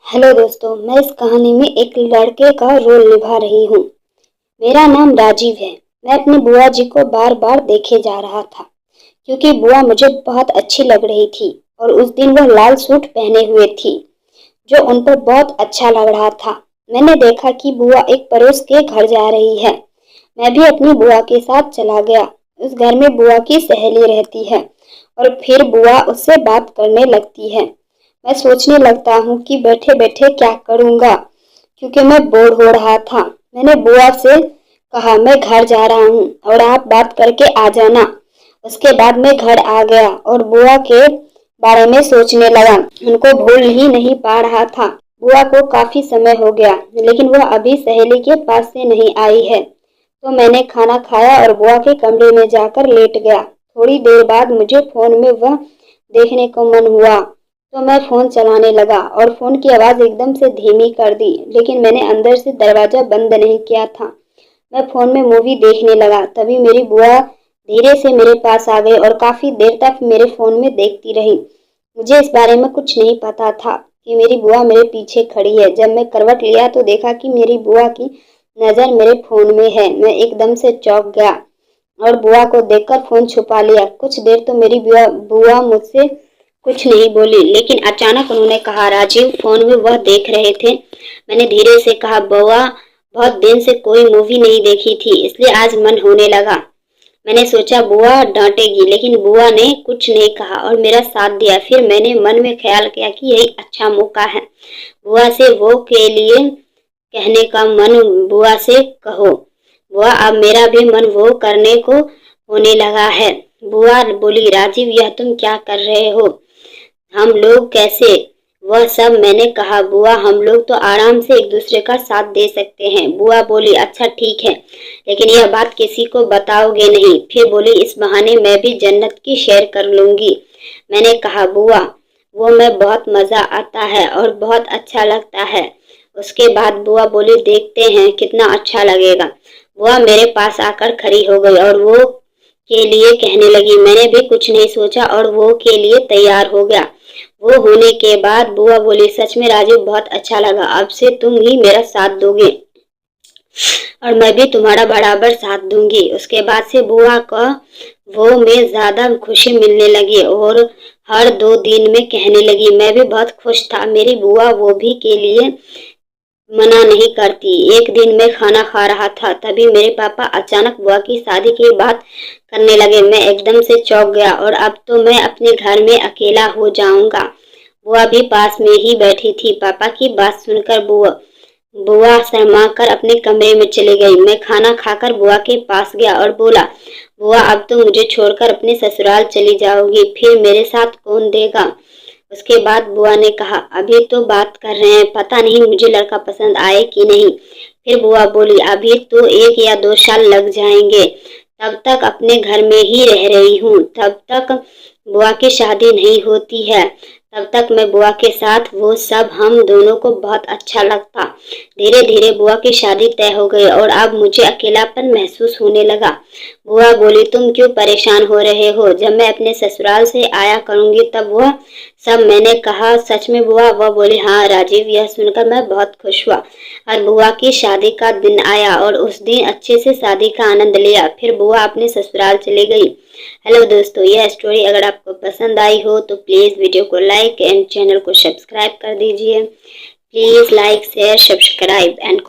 Hello दोस्तों, मैं इस कहानी में एक लड़के का रोल निभा रही हूँ। मेरा नाम राजीव है। मैं अपनी बुआ जी को बार बार देखे जा रहा था क्योंकि बुआ मुझे बहुत अच्छी लग रही थी और उस दिन वह लाल सूट पहने हुए थी जो उन पर बहुत अच्छा लग रहा था। मैंने देखा कि बुआ एक पड़ोस के घर जा रही है। मैं भी अपनी बुआ के साथ चला गया। उस घर में बुआ की सहेली रहती है और फिर बुआ उससे बात करने लगती है। मैं सोचने लगता हूँ कि बैठे बैठे क्या करूँगा क्योंकि मैं बोर हो रहा था। मैंने बुआ से कहा, मैं घर जा रहा हूँ और आप बात करके आ जाना। उसके बाद मैं घर आ गया और बुआ के बारे में सोचने लगा। उनको भूल ही नहीं पा रहा था। बुआ को काफी समय हो गया लेकिन वह अभी सहेली के पास से नहीं आई है। तो मैंने खाना खाया और बुआ के कमरे में जाकर लेट गया। थोड़ी देर बाद मुझे फोन में वह देखने को मन हुआ तो मैं फोन चलाने लगा और फोन की आवाज एकदम से धीमी कर दी, लेकिन मैंने अंदर से दरवाजा बंद नहीं किया था। मैं फोन में मूवी देखने लगा। तभी मेरी बुआ धीरे से मेरे पास आ गई और काफी देर तक मेरे फोन में देखती रही। मुझे इस बारे में कुछ नहीं पता था कि मेरी बुआ मेरे पीछे खड़ी है। जब मैं करवट लिया तो देखा कि मेरी बुआ की नजर मेरे फोन में है। मैं एकदम से चौंक गया और बुआ को देखकर फोन छुपा लिया। कुछ देर तो मेरी बुआ मुझसे कुछ नहीं बोली, लेकिन अचानक उन्होंने कहा, राजीव, फोन में वह देख रहे थे। मैंने धीरे से कहा, बुआ, बहुत दिन से कोई मूवी नहीं देखी थी इसलिए आज मन होने लगा। मैंने सोचा बुआ डांटेगी, लेकिन बुआ ने कुछ नहीं कहा और मेरा साथ दिया। फिर मैंने मन में ख्याल किया कि यही अच्छा मौका है बुआ से वो के लिए कहने का। मन बुआ से कहो, बुआ, अब मेरा भी मन वो करने को होने लगा है। बुआ बोली, राजीव, यह तुम क्या कर रहे हो? हम लोग कैसे? वह सब मैंने कहा, बुआ, हम लोग तो आराम से एक दूसरे का साथ दे सकते हैं। बुआ बोली, अच्छा ठीक है, लेकिन यह बात किसी को बताओगे नहीं। फिर बोली, इस बहाने मैं भी जन्नत की सैर कर लूंगी। मैंने कहा, बुआ, वो में बहुत मजा आता है और बहुत अच्छा लगता है। उसके बाद बुआ बोली, देखते हैं कितना अच्छा लगेगा। बुआ मेरे पास आकर खड़ी हो गई और वो के लिए कहने लगी। मैंने भी कुछ नहीं सोचा और वो के लिए तैयार हो गया। वो होने के बाद बुआ बोली, सच में राजीव, बहुत अच्छा लगा। अब से तुम ही मेरा साथ दोगे और मैं भी तुम्हारा बराबर साथ दूंगी। उसके बाद से बुआ का वो में ज्यादा खुशी मिलने लगी और हर 2 दिन में कहने लगी। मैं भी बहुत खुश था। मेरी बुआ वो भी के लिए मना नहीं करती। एक दिन मैं खाना खा रहा था, तभी मेरे पापा अचानक बुआ की शादी की बात करने लगे। मैं एकदम से चौंक गया और अब तो मैं अपने घर में अकेला हो जाऊंगा। बुआ भी पास में ही बैठी थी। पापा की बात सुनकर बुआ बुआ शर्मा कर अपने कमरे में चली गई। मैं खाना खाकर बुआ के पास गया और बोला, बुआ, अब तो मुझे छोड़कर अपने ससुराल चली जाओगी, फिर मेरे साथ कौन देगा? उसके बाद बुआ ने कहा, अभी तो बात कर रहे हैं, पता नहीं मुझे लड़का पसंद आए कि नहीं। फिर बुआ बोली, अभी तो 1 या 2 साल लग जाएंगे, तब तक अपने घर में ही रह रही हूँ। तब तक बुआ की शादी नहीं होती है, तब तक मैं बुआ के साथ वो सब हम दोनों को बहुत अच्छा लगता। धीरे धीरे बुआ की शादी तय हो गई और अब मुझे अकेलापन महसूस होने लगा। बुआ बोली, तुम क्यों परेशान हो रहे हो? जब मैं अपने ससुराल से आया करूंगी तब वह सब। मैंने कहा, सच में बुआ? वह बोली, हाँ राजीव। यह सुनकर मैं बहुत खुश हुआ और बुआ की शादी का दिन आया और उस दिन अच्छे से शादी का आनंद लिया। फिर बुआ अपने ससुराल चली गई। हेलो दोस्तों, यह स्टोरी अगर आपको पसंद आई हो तो प्लीज़ वीडियो को लाइक एंड चैनल को सब्सक्राइब कर दीजिए। Please like, share, subscribe and